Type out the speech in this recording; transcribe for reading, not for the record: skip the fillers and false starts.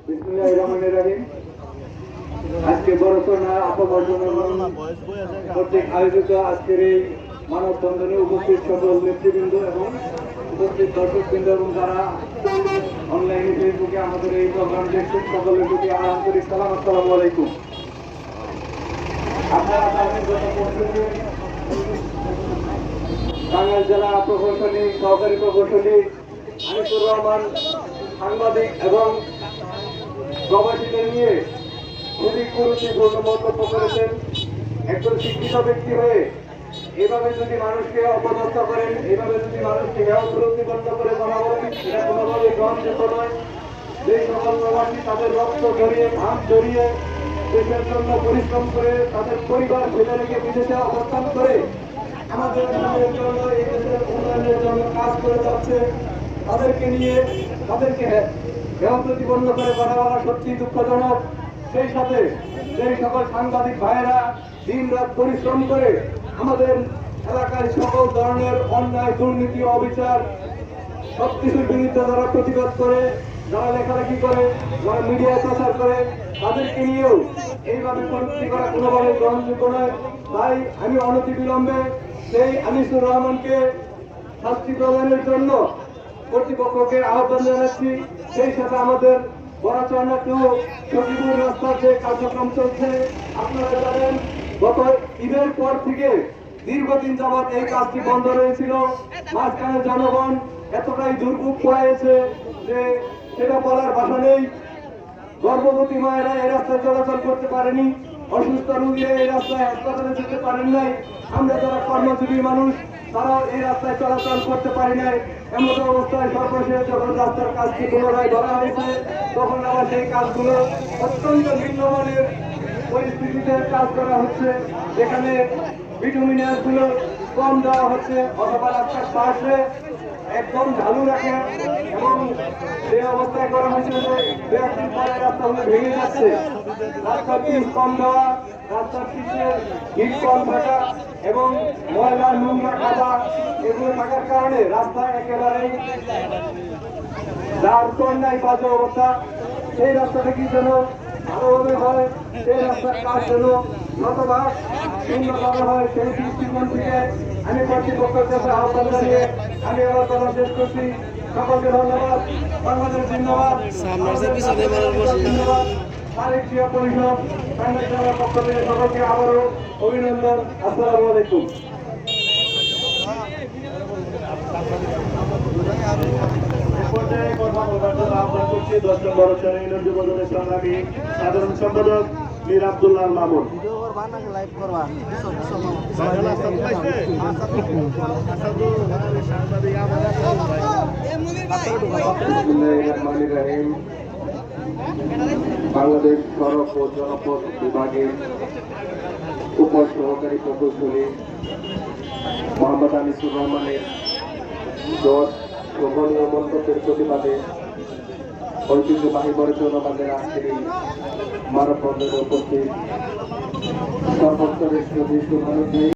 বিসমিল্লাহির রহমানির রহিম। আজকে বড়সড় অপবর্জনা কর্তৃক আয়োজিত আজকের এই মানববন্ধনে উপস্থিত সকল নেতৃবৃন্দ এবং উপস্থিত দর্শকবৃন্দ এবং যারা অনলাইনে ফেসবুকে আমাদের এই প্রোগ্রাম দেখছেন সকলের প্রতি আমার আন্তরিক সালাম, আসসালামু আলাইকুম। আপনারা জানেন গত পরশুদিন টাঙ্গাইল জেলা প্রকৌশলী সহকারী প্রকৌশলী আনিসুর রহমান সাংবাদিক এবং প্রবাসীদের নিয়ে খুবই গুরুত্বপূর্ণ মন্তব্য করেছেন। একজন শিক্ষিত ব্যক্তি হয়ে এভাবে যদি মানুষকে অপদস্থ করেন, এভাবে যদি মানুষকে হেয় প্রতিপন্ন করে কথা বলেন, এটা কোনোভাবে গ্রহণযোগ্য নয়। যে সকল প্রবাসী তাদের রক্ত জড়িয়ে ঘাম জড়িয়ে দেশের জন্য পরিশ্রম করে তাদের পরিবার ফেলে রেখে বিদেশে অবস্থান করে আমাদের দেশের জন্য এই দেশের উন্নয়নের জন্য কাজ করে যাচ্ছে, তাদেরকে নিয়ে তাদেরকে হেয় প্রতিপন্ন করে কথা বলা সত্যি দুঃখজনক। সেই সাথে যেই সকল সাংবাদিক ভাইয়েরা দিন রাত পরিশ্রম করে আমাদের এলাকায় সকল ধরনের অন্যায় দুর্নীতি অবিচার সবকিছুর বিরুদ্ধে যারা প্রতিবাদ করে, যারা লেখালেখি করে, যারা মিডিয়ায় প্রচার করে, তাদেরকে নিয়েও এইভাবে কটূক্তি করা কোনোভাবে গ্রহণযোগ্য নয়। তাই আমি অনতিবিলম্বে সেই আনিসুর রহমানকে শাস্তি প্রদানের জন্য কর্তৃপক্ষকে আহ্বান জানাচ্ছি। সেই সাথে আমাদের বড়াচরনা টু সখীপুর রাস্তার যে কার্যক্রম চলছে, আপনারা জানেন গত ঈদের পর থেকে দীর্ঘদিন যাবৎ এই কাজটি বন্ধ রয়েছিল। মাঝখানে জনগণ এতটাই দুর্ভোগ পড়েছে যে সেটা বলার ভাষা নেই। গর্ভবতী মায়েরা এই রাস্তায় চলাচল করতে পারেনি, অসুস্থ রোগীরা এই রাস্তায় হাসপাতালে যেতে পারেন নাই, আমরা যারা কর্মজীবী মানুষ তারাও এই রাস্তায় চলাচল করতে পারি নাই। এমন অবস্থায় সর্বশেষ যখন রাস্তার কাজটি পুনরায় ধরা হয়েছে, তখন আবার সেই কাজগুলো অত্যন্ত নিম্নমানের পরিস্থিতিতে কাজ করা হচ্ছে, যেখানে ভিটামিনের গুলো কম দেওয়া হচ্ছে অথবা রাস্তার পাশে একদম ঢালু রাখে এবং সেই অবস্থায় করা হয়েছে যে দু একদিন পরে রাস্তাগুলো ভেঙে যাচ্ছে। রাস্তার পিচ কম দেওয়া, রাস্তার পিচের হিট কম থাকা এবং ময়লা নোংরা কাদা এগুলো থাকার কারণে রাস্তা একেবারেই যার কন্যায় বাজে অবস্থা। সেই রাস্তাটা কি যেন ভালোভাবে হয়, সেই রাস্তার কাজ যেন শতভাগ শূন্যভাবে হয়, সেই দৃষ্টিকোণ থেকে আমি কর্তৃপক্ষের কাছে আহ্বান জানিয়ে আমি আমার কথা শেষ করছি। সকলকে ধন্যবাদ। বাংলাদেশ জিন্দাবাদ, ধন্যবাদ। তারেক জিয়া পরিষদ টাঙ্গাইল জেলার পক্ষ থেকে সকলকে আবারও অভিনন্দন। আসসালামু আলাইকুম। কথা বলার জন্য আহ্বান করছি 10 নম্বর যুবদলের সংগ্রামী সাধারণ সম্পাদক মীর আব্দুল্লাহ মামুন। বাংলাদেশ সড়ক ও জনপথ বিভাগের উপ সহকারী প্রকৌশলী মোহাম্মদ আনিসুর রহমানের শোভনীয় মন্তব্যের প্রতিবাদে ঐতিহ্যবাহী বড়চৌনা বাজারে আজকের এই মানববন্ধনে উপস্থিত সর্বস্তরের সুধী